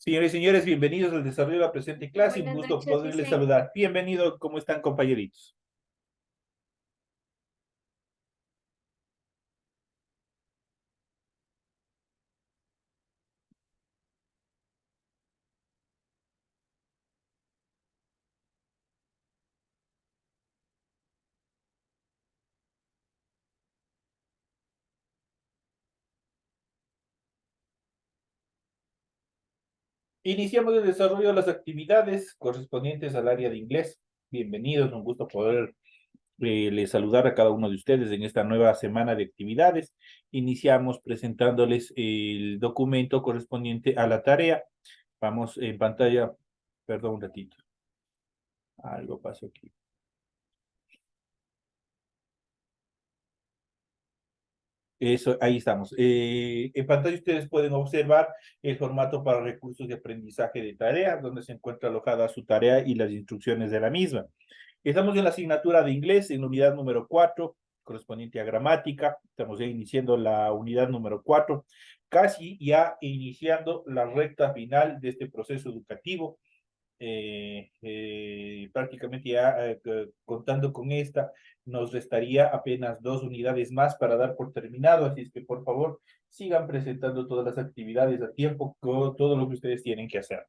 Señores y señores, bienvenidos al desarrollo de la presente clase. Un Buenas gusto noches, poderles Vicente. saludar. Bienvenido, ¿cómo están, compañeritos? Iniciamos el desarrollo de las actividades correspondientes al área de inglés. Bienvenidos, un gusto poder les saludar a cada uno de ustedes en esta nueva semana de actividades. Iniciamos presentándoles el documento correspondiente a la tarea. Vamos en pantalla, perdón un ratito, algo pasó aquí. Eso, ahí estamos. En pantalla ustedes pueden observar el formato para recursos de aprendizaje de tareas, donde se encuentra alojada su tarea y las instrucciones de la misma. Estamos en la asignatura de inglés, en la unidad número 4, correspondiente a gramática. Estamos ya iniciando la unidad número 4, casi ya iniciando la recta final de este proceso educativo. Prácticamente ya contando con esta, nos restaría apenas 2 unidades más para dar por terminado, así es que por favor sigan presentando todas las actividades a tiempo, con todo lo que ustedes tienen que hacer.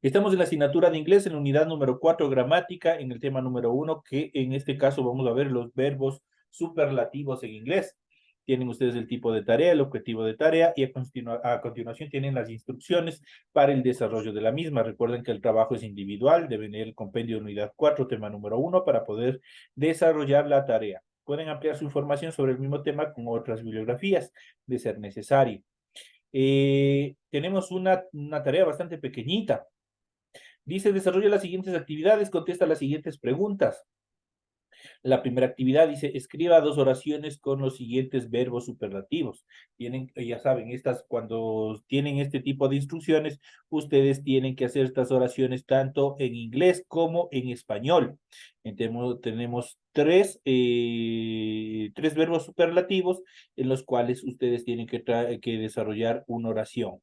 Estamos en la asignatura de inglés en la unidad número 4, gramática, en el tema número 1, que en este caso vamos a ver los verbos superlativos en inglés. Tienen ustedes el tipo de tarea, el objetivo de tarea y a continuación tienen las instrucciones para el desarrollo de la misma. Recuerden que el trabajo es individual, deben leer el compendio de unidad 4, tema número 1, para poder desarrollar la tarea. Pueden ampliar su información sobre el mismo tema con otras bibliografías, de ser necesario. Tenemos una tarea bastante pequeñita. Dice, desarrolla las siguientes actividades, contesta las siguientes preguntas. La primera actividad dice, escriba 2 oraciones con los siguientes verbos superlativos. Tienen, ya saben, cuando tienen este tipo de instrucciones, ustedes tienen que hacer estas oraciones tanto en inglés como en español. Tenemos tres verbos superlativos en los cuales ustedes tienen que desarrollar una oración.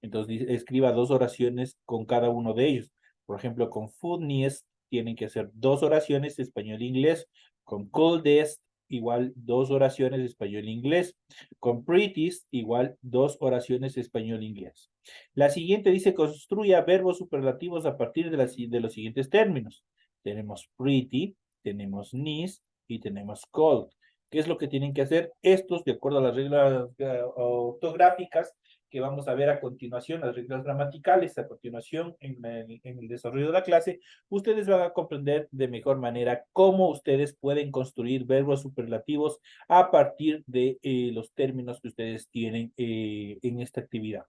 Entonces, escriba 2 oraciones con cada uno de ellos. Por ejemplo, con foodness tienen que hacer 2 oraciones español-inglés. Con coldest, igual 2 oraciones español-inglés. Con prettiest, igual 2 oraciones español-inglés. La siguiente dice, construya verbos superlativos a partir de los siguientes términos. Tenemos pretty, tenemos nice y tenemos cold. ¿Qué es lo que tienen que hacer? Estos, de acuerdo a las reglas ortográficas, que vamos a ver a continuación, las reglas gramaticales, a continuación en el desarrollo de la clase, ustedes van a comprender de mejor manera cómo ustedes pueden construir verbos superlativos a partir de los términos que ustedes tienen en esta actividad.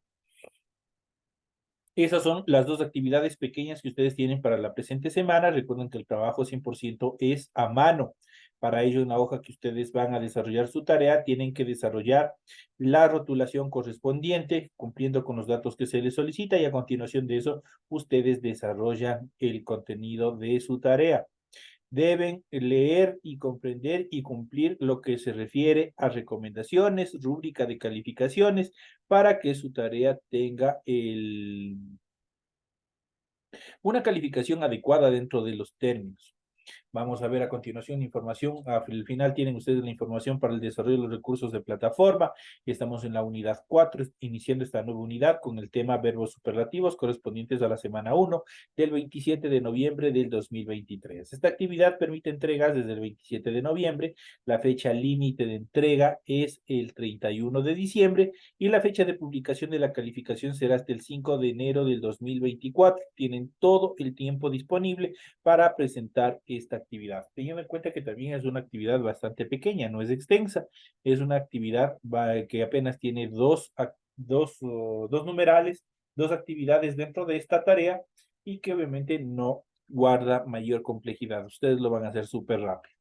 Esas son las 2 actividades pequeñas que ustedes tienen para la presente semana. Recuerden que el trabajo 100% es a mano. Para ello, en la hoja que ustedes van a desarrollar su tarea, tienen que desarrollar la rotulación correspondiente, cumpliendo con los datos que se les solicita, y a continuación de eso, ustedes desarrollan el contenido de su tarea. Deben leer y comprender y cumplir lo que se refiere a recomendaciones, rúbrica de calificaciones, para que su tarea tenga una calificación adecuada dentro de los términos. Vamos a ver a continuación información. Al final tienen ustedes la información para el desarrollo de los recursos de plataforma. Estamos en la unidad 4, iniciando esta nueva unidad con el tema verbos superlativos correspondientes a la semana 1 del 27 de noviembre del 2023. Esta actividad permite entregas desde el 27 de noviembre. La fecha límite de entrega es el 31 de diciembre y la fecha de publicación de la calificación será hasta el 5 de enero del 2024. Tienen todo el tiempo disponible para presentar esta actividad. Teniendo en cuenta que también es una actividad bastante pequeña, no es extensa, es una actividad que apenas tiene dos numerales, 2 actividades dentro de esta tarea y que obviamente no guarda mayor complejidad. Ustedes lo van a hacer súper rápido.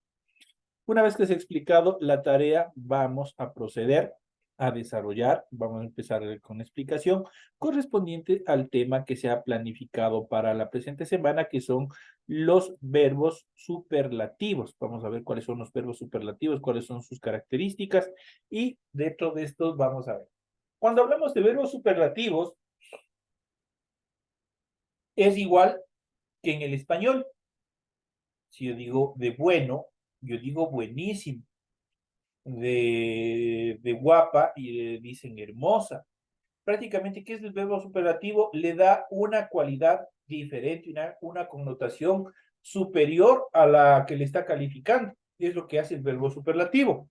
Una vez que se ha explicado la tarea, vamos a proceder a desarrollar, vamos a empezar con explicación correspondiente al tema que se ha planificado para la presente semana, que son los verbos superlativos. Vamos a ver cuáles son los verbos superlativos, cuáles son sus características y dentro de estos vamos a ver. Cuando hablamos de verbos superlativos, Es igual que en el español. Si yo digo de bueno, yo digo buenísimo. De guapa y dicen hermosa. Prácticamente, ¿qué es el verbo superlativo? Le da una cualidad diferente, una connotación superior a la que le está calificando. Es lo que hace el verbo superlativo.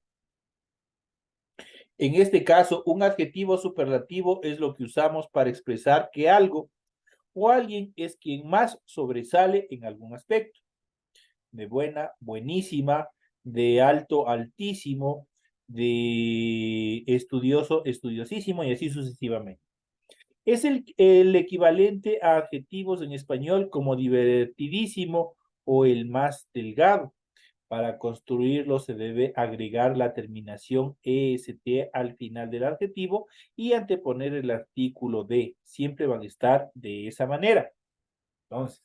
En este caso, un adjetivo superlativo es lo que usamos para expresar que algo o alguien es quien más sobresale en algún aspecto. De buena, buenísima, de alto, altísimo, de estudioso, estudiosísimo y así sucesivamente. Es el equivalente a adjetivos en español como divertidísimo o el más delgado. Para construirlo se debe agregar la terminación EST al final del adjetivo y anteponer el artículo de. Siempre van a estar de esa manera. Entonces,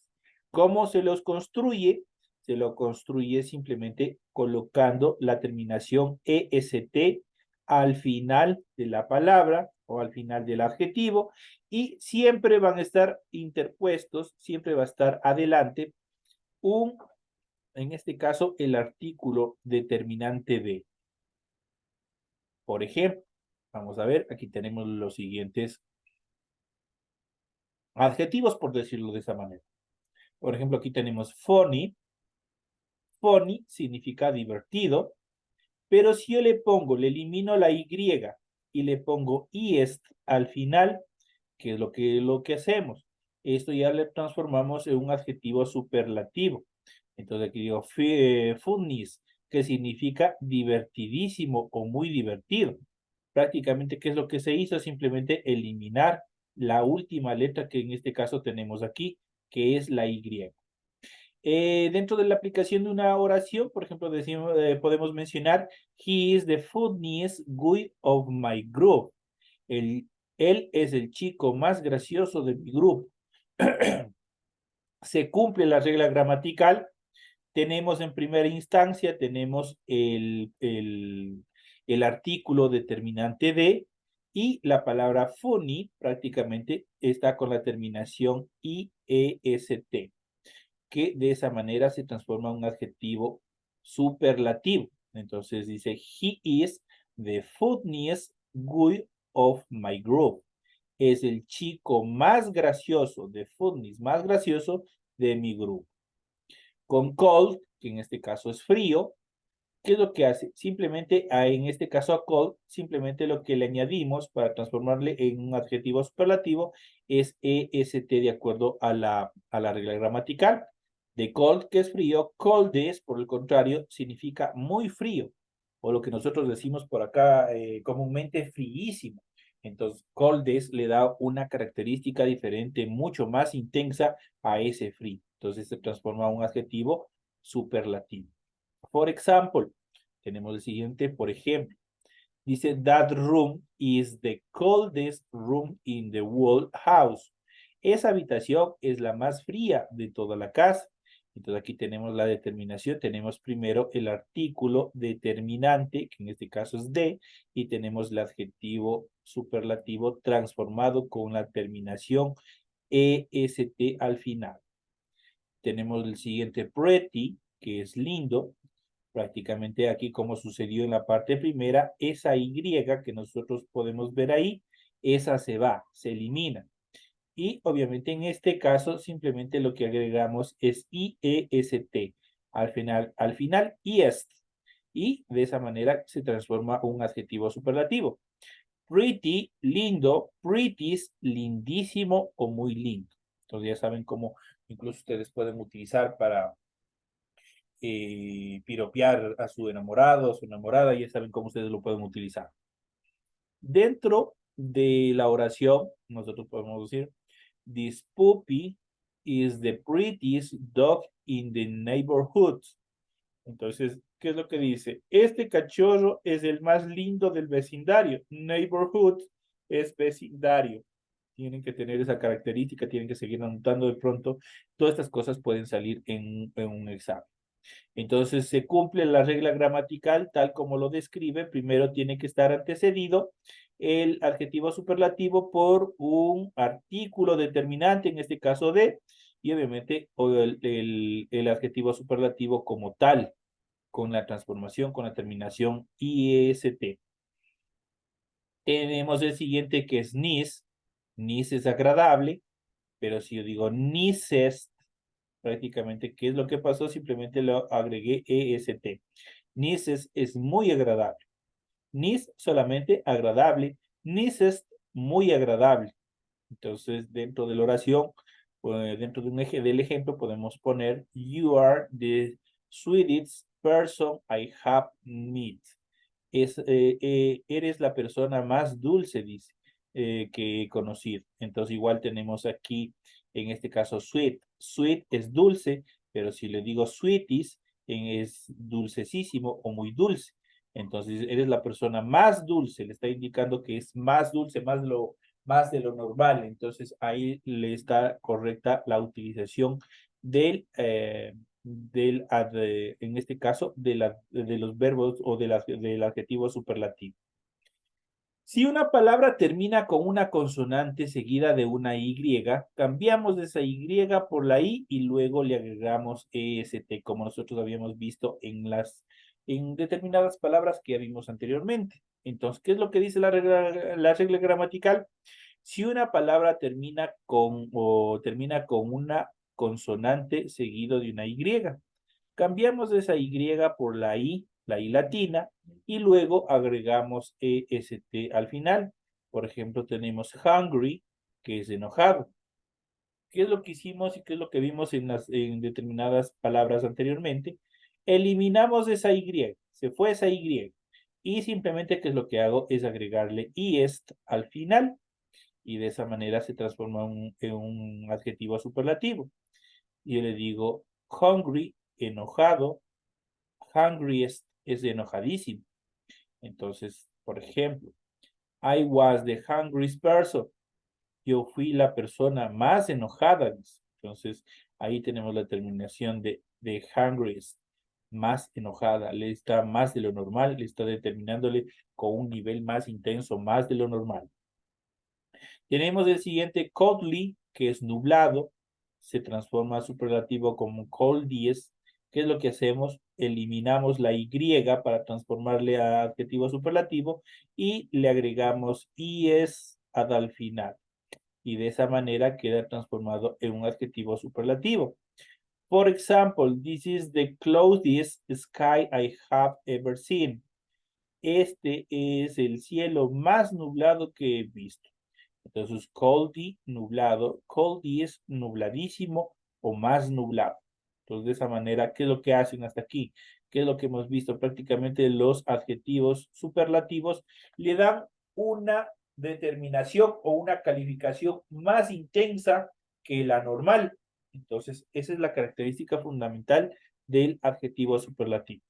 ¿cómo se los construye? Se lo construye simplemente colocando la terminación EST al final de la palabra o al final del adjetivo y siempre van a estar interpuestos, siempre va a estar adelante en este caso, el artículo determinante de. Por ejemplo, vamos a ver, aquí tenemos los siguientes adjetivos, por decirlo de esa manera. Por ejemplo, aquí tenemos funny. Funny significa divertido, pero si yo le elimino la Y y le pongo est al final, ¿qué es lo que hacemos? Esto ya le transformamos en un adjetivo superlativo. Entonces aquí digo funnies, que significa divertidísimo o muy divertido. Prácticamente, ¿qué es lo que se hizo? Simplemente eliminar la última letra que en este caso tenemos aquí, que es la Y. Dentro de la aplicación de una oración, por ejemplo, podemos mencionar, he is the funniest guy of my group. Él es el chico más gracioso de mi grupo. Se cumple la regla gramatical. Tenemos en primera instancia, tenemos el artículo determinante de y la palabra funny prácticamente está con la terminación IEST, que de esa manera se transforma en un adjetivo superlativo. Entonces dice, he is the funniest guy of my group. Es el chico más gracioso, de funny, más gracioso de mi grupo. Con cold, que en este caso es frío, ¿qué es lo que hace? Simplemente, en este caso a cold, simplemente lo que le añadimos para transformarle en un adjetivo superlativo es EST de acuerdo a la regla gramatical. De cold, que es frío, coldest, por el contrario, significa muy frío, o lo que nosotros decimos por acá comúnmente fríísimo. Entonces, coldest le da una característica diferente, mucho más intensa a ese frío. Entonces se transforma en un adjetivo superlativo. For example, tenemos el siguiente, por ejemplo. Dice, that room is the coldest room in the whole house. Esa habitación es la más fría de toda la casa. Entonces aquí tenemos la determinación. Tenemos primero el artículo determinante, que en este caso es de, y tenemos el adjetivo superlativo transformado con la terminación EST al final. Tenemos el siguiente pretty, que es lindo. Prácticamente aquí, como sucedió en la parte primera, esa Y que nosotros podemos ver ahí, esa se va, se elimina. Y obviamente en este caso simplemente lo que agregamos es IEST. Al final, IEST. Y de esa manera se transforma un adjetivo superlativo. Pretty, lindo, pretties, lindísimo o muy lindo. Entonces ya saben cómo incluso ustedes pueden utilizar para piropear a su enamorado, a su enamorada, ya saben cómo ustedes lo pueden utilizar. Dentro de la oración, nosotros podemos decir, this puppy is the prettiest dog in the neighborhood. Entonces, ¿qué es lo que dice? Este cachorro es el más lindo del vecindario. Neighborhood es vecindario. Tienen que tener esa característica, tienen que seguir anotando de pronto. Todas estas cosas pueden salir en un examen. Entonces se cumple la regla gramatical tal como lo describe. Primero tiene que estar antecedido el adjetivo superlativo por un artículo determinante, en este caso de, y obviamente el adjetivo superlativo como tal, con la transformación, con la terminación IST. Tenemos el siguiente que es nice. Nice es agradable, pero si yo digo nicest, prácticamente, ¿qué es lo que pasó? Simplemente lo agregué EST. Nice es muy agradable. Nice solamente agradable. Nicest muy agradable. Entonces, dentro de la oración, dentro de un eje del ejemplo, podemos poner You are the sweetest person I have met. Eres la persona más dulce, dice, que he conocido. Entonces, igual tenemos aquí, en este caso, sweet. Sweet es dulce, pero si le digo sweeties, es dulcesísimo o muy dulce. Entonces, eres la persona más dulce, le está indicando que es más dulce, más de lo normal. Entonces, ahí le está correcta la utilización en este caso, de los verbos o del adjetivo superlativo. Si una palabra termina con una consonante seguida de una Y, cambiamos esa Y por la I y luego le agregamos EST, como nosotros habíamos visto en determinadas palabras que ya vimos anteriormente. Entonces, ¿qué es lo que dice la regla gramatical? Si una palabra termina con una consonante seguido de una Y, cambiamos esa Y por la I latina, y luego agregamos EST al final. Por ejemplo, tenemos hungry, que es enojado. ¿Qué es lo que hicimos y qué es lo que vimos en determinadas palabras anteriormente? Eliminamos esa Y, se fue esa Y, y simplemente, ¿qué es lo que hago? Es agregarle est al final, y de esa manera se transforma en un adjetivo superlativo. Y yo le digo hungry, enojado. Hungriest es enojadísimo. Entonces, por ejemplo, I was the hungriest person. Yo fui la persona más enojada. Entonces, ahí tenemos la terminación de hungriest, más enojada. Le está más de lo normal, le está determinándole con un nivel más intenso, más de lo normal. Tenemos el siguiente, coldly, que es nublado, se transforma a superlativo como coldest. ¿Qué es lo que hacemos? Eliminamos la Y para transformarle a adjetivo superlativo y le agregamos IS al final. Y de esa manera queda transformado en un adjetivo superlativo. For example, this is the cloudiest sky I have ever seen. Este es el cielo más nublado que he visto. Entonces, coldy, nublado. Coldy es nubladísimo o más nublado. Entonces, de esa manera, ¿qué es lo que hacen hasta aquí? ¿Qué es lo que hemos visto? Prácticamente los adjetivos superlativos le dan una determinación o una calificación más intensa que la normal. Entonces, esa es la característica fundamental del adjetivo superlativo.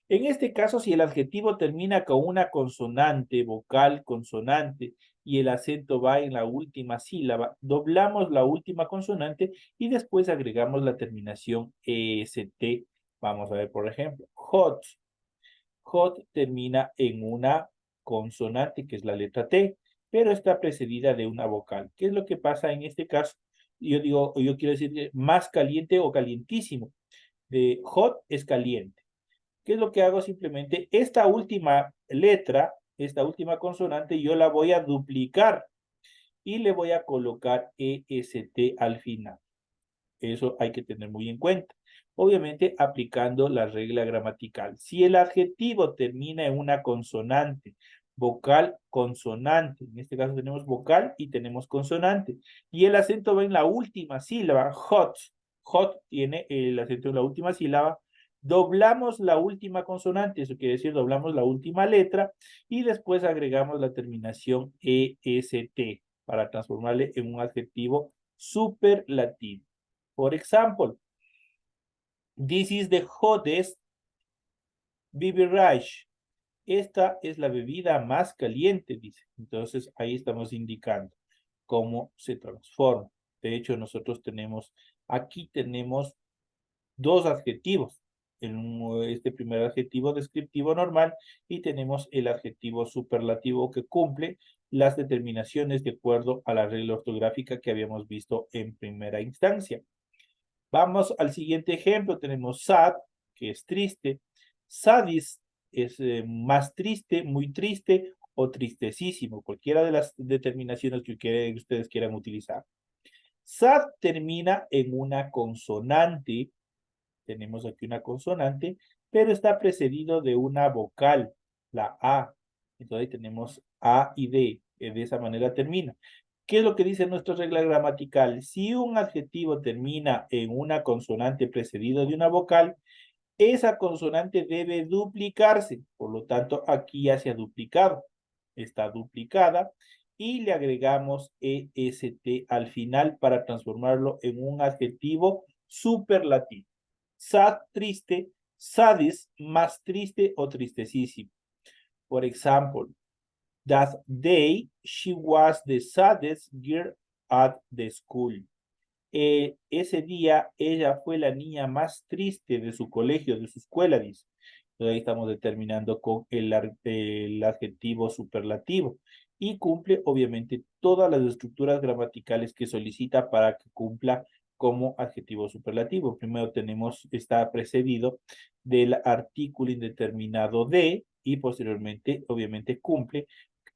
En este caso, si el adjetivo termina con una consonante, vocal, consonante, y el acento va en la última sílaba, doblamos la última consonante y después agregamos la terminación EST. Vamos a ver, por ejemplo, hot. Hot termina en una consonante, que es la letra T, pero está precedida de una vocal. ¿Qué es lo que pasa en este caso? Yo quiero decir más caliente o calientísimo. De hot es caliente. ¿Qué es lo que hago? Simplemente esta última letra, esta última consonante, yo la voy a duplicar y le voy a colocar EST al final. Eso hay que tener muy en cuenta. Obviamente aplicando la regla gramatical. Si el adjetivo termina en una consonante, vocal, consonante, en este caso tenemos vocal y tenemos consonante, y el acento va en la última sílaba, hot, hot tiene el acento en la última sílaba, doblamos la última consonante, eso quiere decir doblamos la última letra, y después agregamos la terminación EST para transformarle en un adjetivo superlativo. For example, this is the hottest beverage. Esta es la bebida más caliente, dice. Entonces, ahí estamos indicando cómo se transforma. De hecho, nosotros aquí tenemos dos adjetivos. este primer adjetivo descriptivo normal y tenemos el adjetivo superlativo que cumple las determinaciones de acuerdo a la regla ortográfica que habíamos visto en primera instancia. Vamos al siguiente ejemplo. Tenemos sad, que es triste. Sadis es más triste, muy triste o tristecísimo. Cualquiera de las determinaciones que ustedes quieran utilizar. Sad termina en una consonante. Tenemos aquí una consonante, pero está precedido de una vocal, la A. Entonces ahí tenemos A y D. De esa manera termina. ¿Qué es lo que dice nuestra regla gramatical? Si un adjetivo termina en una consonante precedido de una vocal, esa consonante debe duplicarse. Por lo tanto, aquí ya se ha duplicado. Está duplicada y le agregamos EST al final para transformarlo en un adjetivo superlativo. Sad, triste, sadis, más triste o tristecísimo. For example, that day she was the saddest girl at the school. Ese día ella fue la niña más triste de su colegio, de su escuela, dice. Entonces ahí estamos determinando con el adjetivo superlativo y cumple obviamente todas las estructuras gramaticales que solicita para que cumpla como adjetivo superlativo. Primero tenemos, está precedido del artículo indeterminado de y posteriormente obviamente cumple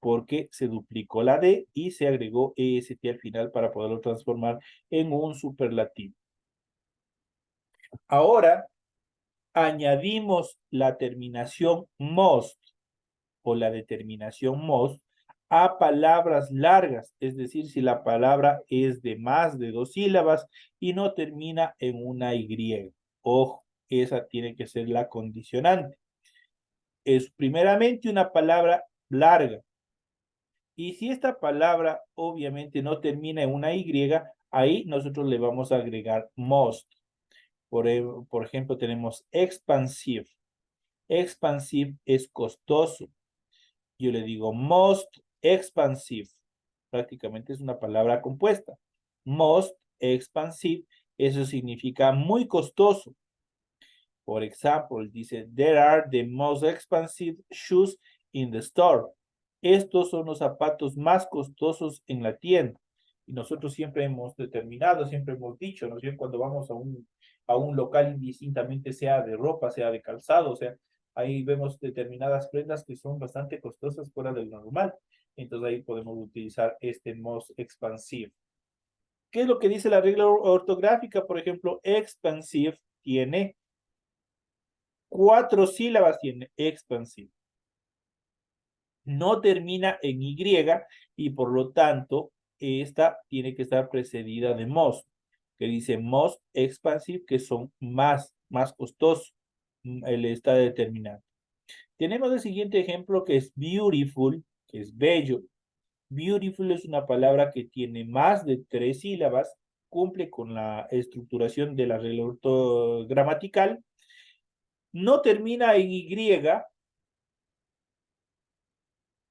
porque se duplicó la D y se agregó EST al final para poderlo transformar en un superlativo. Ahora añadimos la terminación most o la determinación most a palabras largas, es decir, si la palabra es de más de 2 sílabas y no termina en una Y. Ojo, esa tiene que ser la condicionante. Es primeramente una palabra larga. Y si esta palabra obviamente no termina en una Y, ahí nosotros le vamos a agregar most. Por ejemplo, tenemos expansive. Expansive es costoso. Yo le digo most expansive. Prácticamente es una palabra compuesta. Most expansive, eso significa muy costoso. Por ejemplo, dice, there are the most expensive shoes in the store. Estos son los zapatos más costosos en la tienda. Y nosotros siempre hemos determinado, siempre hemos dicho, ¿no es cierto? Cuando vamos a un local indistintamente, sea de ropa, sea de calzado, o sea, ahí vemos determinadas prendas que son bastante costosas fuera del normal. Entonces ahí podemos utilizar este most expansive. ¿Qué es lo que dice la regla ortográfica? Por ejemplo, expansive tiene 4 sílabas, tiene expansive. No termina en Y y por lo tanto esta tiene que estar precedida de most, que dice most expansive, que son más costosos. Él está determinado. Tenemos el siguiente ejemplo que es beautiful, que es bello. Beautiful es una palabra que tiene más de 3 sílabas, cumple con la estructuración de la regla gramatical, no termina en Y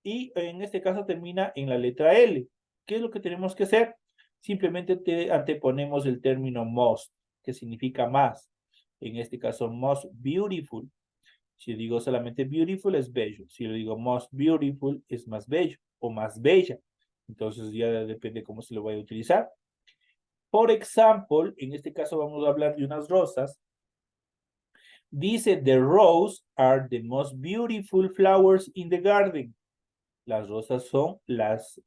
y en este caso termina en la letra L. ¿Qué es lo que tenemos que hacer? Simplemente anteponemos el término most, que significa más. En este caso, most beautiful. Si yo digo solamente beautiful, es bello. Si yo digo most beautiful, es más bello o más bella. Entonces ya depende cómo se lo vaya a utilizar. Por ejemplo, en este caso vamos a hablar de unas rosas. Dice, the roses are the most beautiful flowers in the garden. Las rosas son las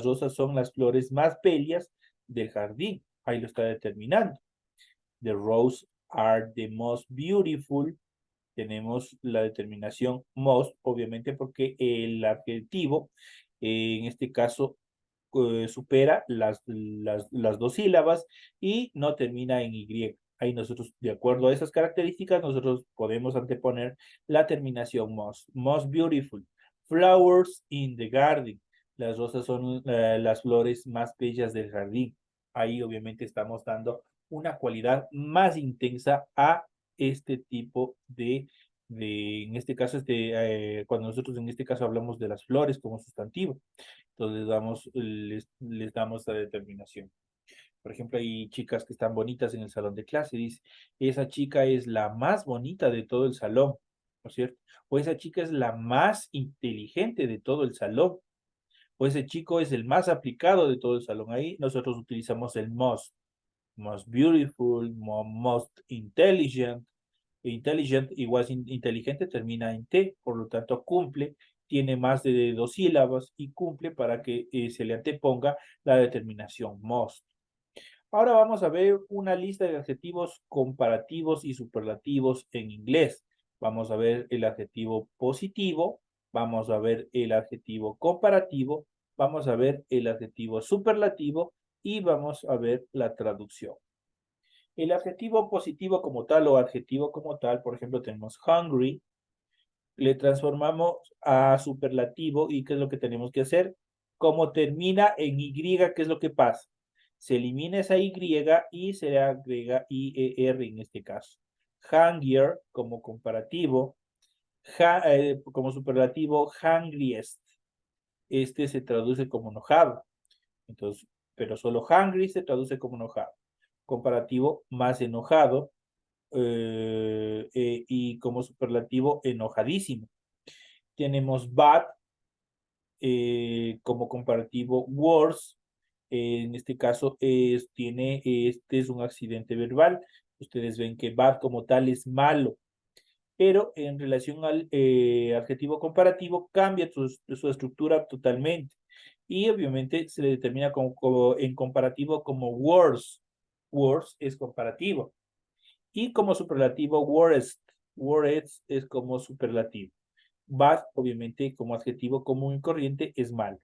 rosas son las flores más bellas del jardín. Ahí lo está determinando. The roses are the most beautiful. Tenemos la determinación most, obviamente porque el adjetivo, en este caso, supera las 2 sílabas y no termina en Y. Ahí nosotros, de acuerdo a esas características, nosotros podemos anteponer la terminación most. Most beautiful. Flowers in the garden. Las rosas son las flores más bellas del jardín. Ahí obviamente estamos dando una cualidad más intensa a este tipo en este caso, cuando nosotros en este caso hablamos de las flores como sustantivo. Entonces les damos la determinación. Por ejemplo, hay chicas que están bonitas en el salón de clase, dice, esa chica es la más bonita de todo el salón, ¿no es cierto? O esa chica es la más inteligente de todo el salón, o ese chico es el más aplicado de todo el salón. Ahí nosotros utilizamos el most, most beautiful, most intelligent. Intelligent igual inteligente termina en T, por lo tanto cumple, tiene más de 2 sílabas y cumple para que se le anteponga la determinación most. Ahora vamos a ver una lista de adjetivos comparativos y superlativos en inglés. Vamos a ver el adjetivo positivo, vamos a ver el adjetivo comparativo, vamos a ver el adjetivo superlativo y vamos a ver la traducción. El adjetivo positivo como tal o adjetivo como tal, por ejemplo, tenemos hungry, le transformamos a superlativo y ¿qué es lo que tenemos que hacer? Como termina en Y, ¿qué es lo que pasa? Se elimina esa Y y se le agrega IER en este caso. Hungrier como comparativo, como superlativo, hungriest. Este se traduce como enojado. Entonces, pero solo hungry se traduce como enojado. Comparativo, más enojado. Y como superlativo, enojadísimo. Tenemos bad como comparativo worse. En este caso este es un accidente verbal. Ustedes ven que bad como tal es malo, pero en relación al adjetivo comparativo cambia su estructura totalmente. Y obviamente se le determina en comparativo como worse. Worse es comparativo. Y como superlativo worst. Worst es como superlativo. Bad, obviamente, como adjetivo común y corriente, es mal.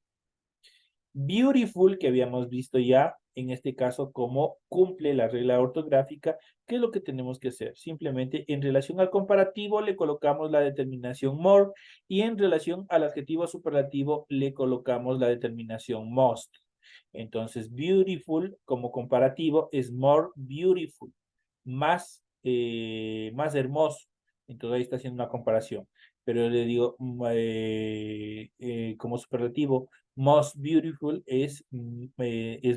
Beautiful, que habíamos visto ya, en este caso, como cumple la regla ortográfica, ¿qué es lo que tenemos que hacer? Simplemente en relación al comparativo le colocamos la determinación more y en relación al adjetivo superlativo le colocamos la determinación most. Entonces, beautiful como comparativo es more beautiful, más hermoso. Entonces ahí está haciendo una comparación. Pero le digo, como superlativo, most beautiful es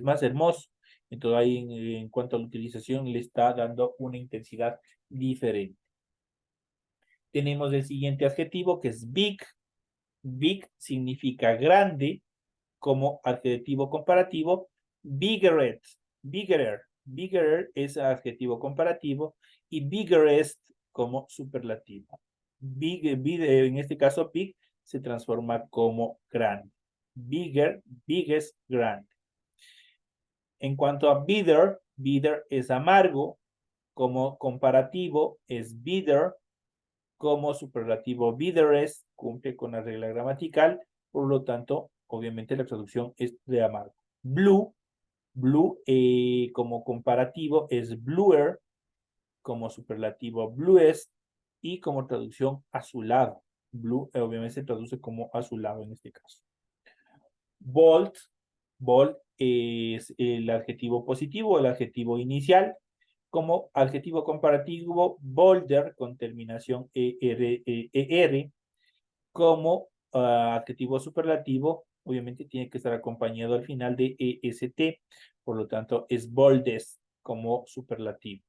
más hermoso. Entonces ahí en cuanto a la utilización le está dando una intensidad diferente. Tenemos el siguiente adjetivo que es big. Big significa grande como adjetivo comparativo. Bigger, bigger es adjetivo comparativo y biggest como superlativo. En este caso big se transforma como grande. Bigger, biggest, grande. En cuanto a bitter, bitter es amargo, como comparativo es bitter, como superlativo bitterest, cumple con la regla gramatical, por lo tanto, obviamente la traducción es de amargo. Blue, como comparativo es bluer, como superlativo bluest y como traducción azulado. Blue obviamente se traduce como azulado en este caso. Bold, bold es el adjetivo positivo, el adjetivo inicial. Como adjetivo comparativo, bolder con terminación ER. Como adjetivo superlativo, obviamente tiene que estar acompañado al final de EST, por lo tanto es boldest como superlativo.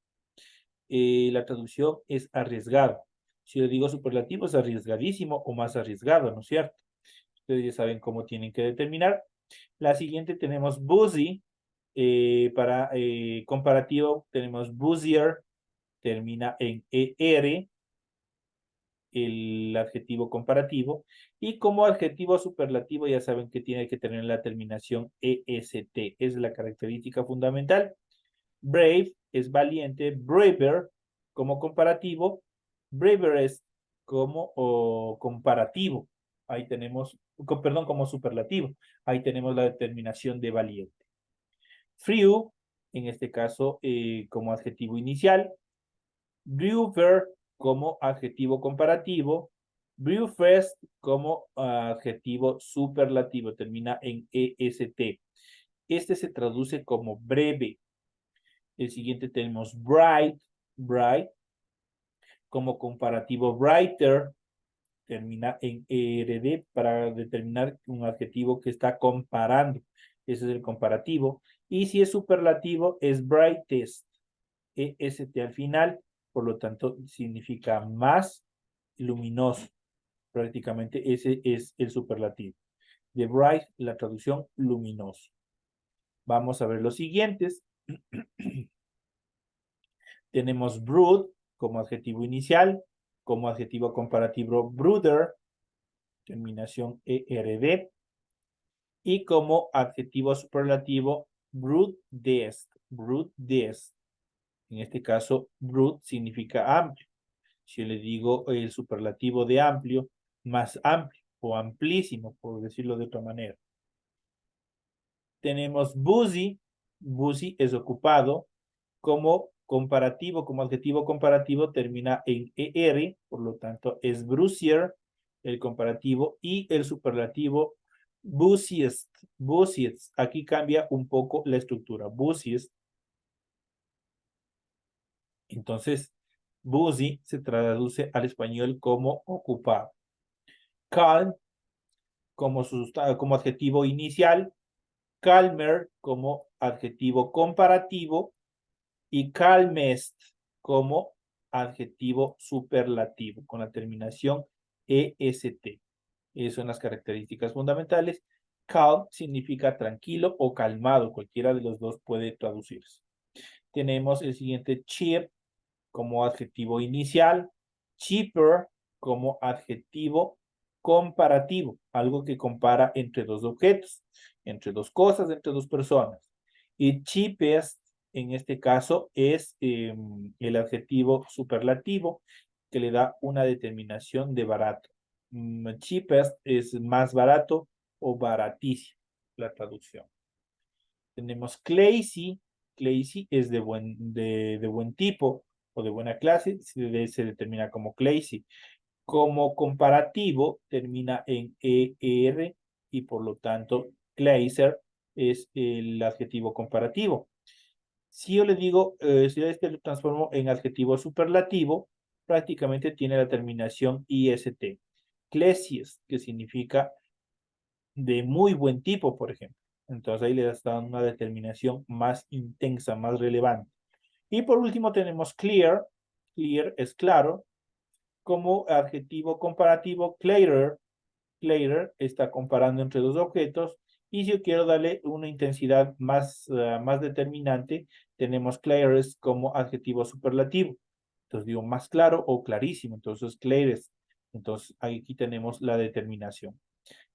La traducción es arriesgado. Si yo digo superlativo es arriesgadísimo o más arriesgado, ¿no es cierto? Ustedes ya saben cómo tienen que determinar. La siguiente tenemos busy. Para comparativo tenemos busier, termina en ER, el adjetivo comparativo. Y como adjetivo superlativo ya saben que tiene que tener la terminación EST. Es la característica fundamental. Brave es valiente. Braver como comparativo. Braverest como comparativo. Ahí tenemos, perdón, como superlativo. Ahí tenemos la determinación de valiente. Frew, en este caso, como adjetivo inicial. Briefer como adjetivo comparativo. Brewfest como adjetivo superlativo. Termina en EST. Este se traduce como breve. El siguiente tenemos bright como comparativo brighter, termina en ERD para determinar un adjetivo que está comparando. Ese es el comparativo. Y si es superlativo, es brightest, EST al final, por lo tanto, significa más luminoso. Prácticamente ese es el superlativo. De bright, la traducción luminoso. Vamos a ver los siguientes. Tenemos brood como adjetivo inicial, como adjetivo comparativo brooder, terminación ERD, y como adjetivo superlativo broodest, broodest. En este caso, brood significa amplio. Si yo le digo el superlativo de amplio, más amplio o amplísimo, por decirlo de otra manera. Tenemos busy, busy es ocupado, como comparativo, como adjetivo comparativo termina en ER, por lo tanto es busier, el comparativo, y el superlativo busiest, busiest. Aquí cambia un poco la estructura, busiest. Entonces, busy se traduce al español como ocupado. Calm como adjetivo inicial, calmer como adjetivo comparativo y calmest como adjetivo superlativo con la terminación EST. Esas son las características fundamentales. Calm significa tranquilo o calmado, cualquiera de los dos puede traducirse. Tenemos el siguiente cheap como adjetivo inicial, cheaper como adjetivo comparativo, algo que compara entre dos objetos, entre dos cosas, entre dos personas. Y cheapest, en este caso, es el adjetivo superlativo que le da una determinación de barato. Cheapest es más barato o baratísimo, la traducción. Tenemos classy, classy es de buen tipo o de buena clase, se determina como classy. Como comparativo termina en ER y por lo tanto Glaser es el adjetivo comparativo. Si yo le digo, si yo lo transformo en adjetivo superlativo, prácticamente tiene la terminación IST. Classiest, que significa de muy buen tipo, por ejemplo. Entonces ahí le das una determinación más intensa, más relevante. Y por último tenemos clear. Clear es claro. Como adjetivo comparativo, clearer. Clearer está comparando entre dos objetos. Y si yo quiero darle una intensidad más determinante, tenemos clearest como adjetivo superlativo. Entonces digo más claro o clarísimo. Entonces clearest. Entonces aquí tenemos la determinación.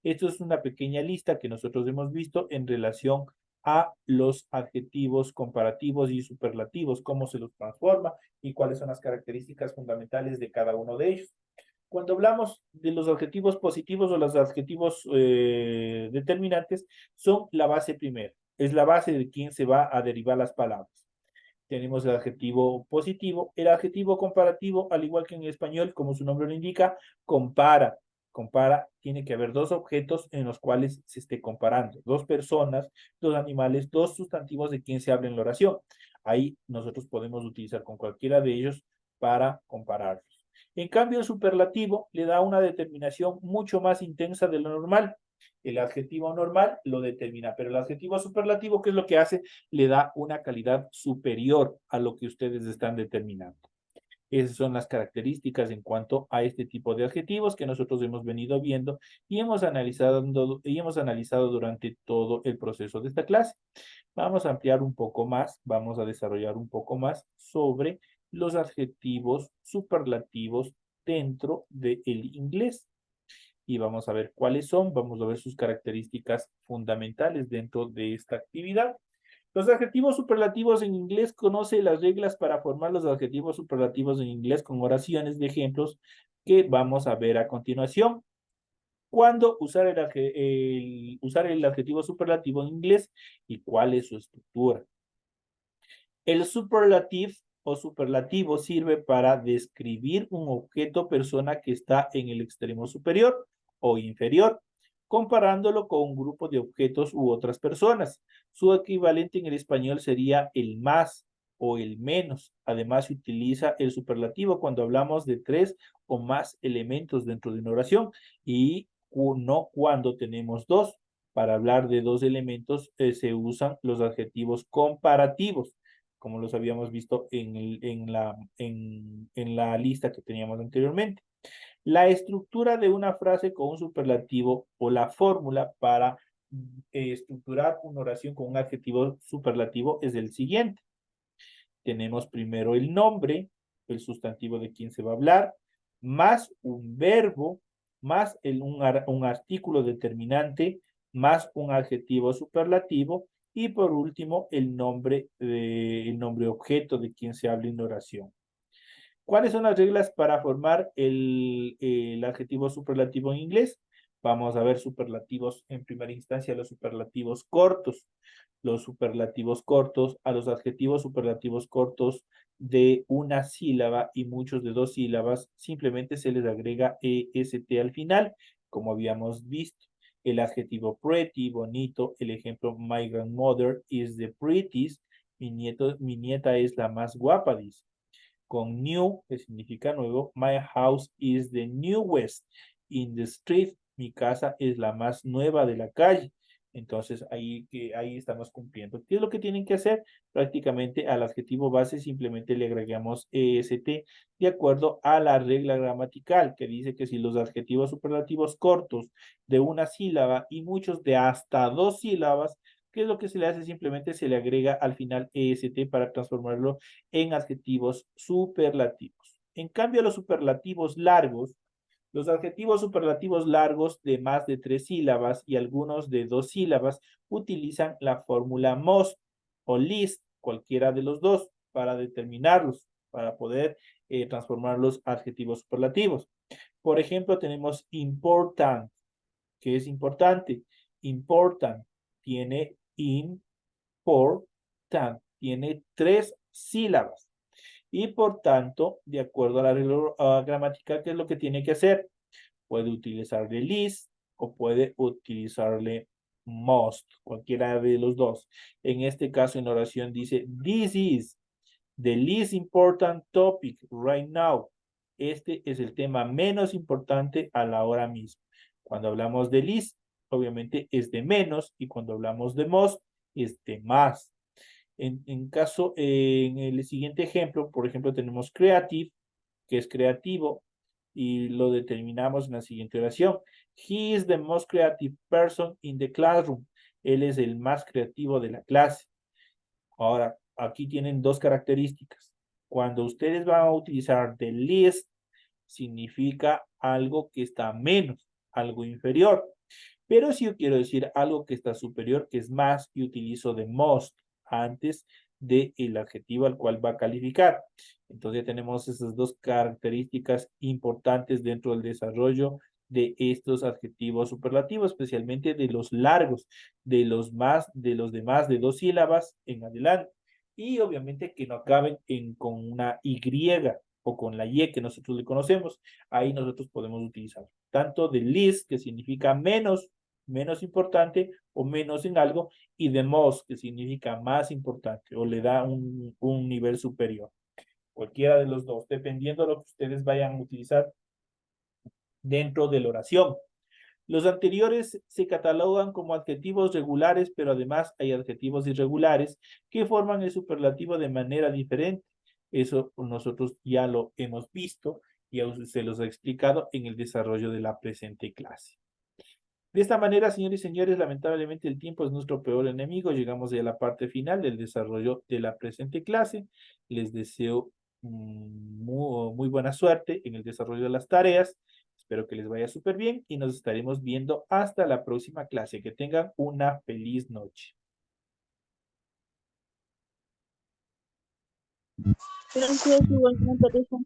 Esto es una pequeña lista que nosotros hemos visto en relación a los adjetivos comparativos y superlativos, cómo se los transforma y cuáles son las características fundamentales de cada uno de ellos. Cuando hablamos de los adjetivos positivos o los adjetivos determinantes, son la base primera. Es la base de quien se va a derivar las palabras. Tenemos el adjetivo positivo. El adjetivo comparativo, al igual que en español, como su nombre lo indica, compara. Compara, tiene que haber dos objetos en los cuales se esté comparando. Dos personas, dos animales, dos sustantivos de quien se habla en la oración. Ahí nosotros podemos utilizar con cualquiera de ellos para compararlos. En cambio, el superlativo le da una determinación mucho más intensa de lo normal. El adjetivo normal lo determina, pero el adjetivo superlativo, ¿qué es lo que hace? Le da una calidad superior a lo que ustedes están determinando. Esas son las características en cuanto a este tipo de adjetivos que nosotros hemos venido viendo y hemos analizado durante todo el proceso de esta clase. Vamos a ampliar un poco más, vamos a desarrollar un poco más sobre los adjetivos superlativos dentro del inglés. Y vamos a ver cuáles son, vamos a ver sus características fundamentales dentro de esta actividad. Los adjetivos superlativos en inglés, conoce las reglas para formar los adjetivos superlativos en inglés con oraciones de ejemplos que vamos a ver a continuación. ¿Cuándo usar usar el adjetivo superlativo en inglés y cuál es su estructura? El superlative o superlativo sirve para describir un objeto persona que está en el extremo superior o inferior, comparándolo con un grupo de objetos u otras personas. Su equivalente en el español sería el más o el menos. Además, se utiliza el superlativo cuando hablamos de tres o más elementos dentro de una oración y no cuando tenemos dos Para hablar de dos elementos se usan los adjetivos comparativos, como los habíamos visto en la lista que teníamos anteriormente. La estructura de una frase con un superlativo o la fórmula para estructurar una oración con un adjetivo superlativo es el siguiente. Tenemos primero el nombre, el sustantivo de quien se va a hablar, más un verbo, más un artículo determinante, más un adjetivo superlativo, y por último el nombre objeto de quien se habla en oración. ¿Cuáles son las reglas para formar el adjetivo superlativo en inglés? Vamos a ver superlativos en primera instancia, los superlativos cortos. Los superlativos cortos, a los adjetivos superlativos cortos de una sílaba y muchos de dos sílabas, simplemente se les agrega EST al final, como habíamos visto. El adjetivo pretty, bonito, el ejemplo, my grandmother is the prettiest, mi nieta es la más guapa, dice. Con new, que significa nuevo, my house is the newest in the street, mi casa es la más nueva de la calle. Entonces ahí estamos cumpliendo. ¿Qué es lo que tienen que hacer? Prácticamente al adjetivo base simplemente le agregamos EST de acuerdo a la regla gramatical que dice que si los adjetivos superlativos cortos de una sílaba y muchos de hasta dos sílabas, ¿qué es lo que se le hace? Simplemente se le agrega al final EST para transformarlo en adjetivos superlativos. En cambio, los superlativos largos, los adjetivos superlativos largos de más de tres sílabas y algunos de dos sílabas utilizan la fórmula most o list, cualquiera de los dos, para determinarlos, para poder transformar los adjetivos superlativos. Por ejemplo, tenemos important, que es importante. Important tiene important, tiene tres sílabas. Y por tanto, de acuerdo a la regla gramatical, ¿qué es lo que tiene que hacer? Puede utilizarle list o puede utilizarle must, cualquiera de los dos. En este caso, en la oración dice, this is the least important topic right now. Este es el tema menos importante a la hora misma. Cuando hablamos de least, obviamente es de menos, y cuando hablamos de most, es de más. En el siguiente ejemplo, por ejemplo, tenemos creative, que es creativo, y lo determinamos en la siguiente oración. He is the most creative person in the classroom. Él es el más creativo de la clase. Ahora, aquí tienen dos características. Cuando ustedes van a utilizar the least, significa algo que está menos, algo inferior. Pero si yo quiero decir algo que está superior, que es más, y utilizo the most antes del adjetivo al cual va a calificar. Entonces tenemos esas dos características importantes dentro del desarrollo de estos adjetivos superlativos, especialmente de los largos, de los demás de dos sílabas en adelante. Y obviamente que no acaben con una Y o con la Y que nosotros le conocemos. Ahí nosotros podemos utilizar tanto de least, que significa menos importante o menos en algo, y the most, que significa más importante o le da un nivel superior. Cualquiera de los dos, dependiendo de lo que ustedes vayan a utilizar dentro de la oración. Los anteriores se catalogan como adjetivos regulares, pero además hay adjetivos irregulares que forman el superlativo de manera diferente. Eso nosotros ya lo hemos visto y se los he explicado en el desarrollo de la presente clase. De esta manera, señores y señores, lamentablemente el tiempo es nuestro peor enemigo. Llegamos ya a la parte final del desarrollo de la presente clase. Les deseo muy buena suerte en el desarrollo de las tareas. Espero que les vaya súper bien y nos estaremos viendo hasta la próxima clase. Que tengan una feliz noche. Gracias, igualmente, Teresa.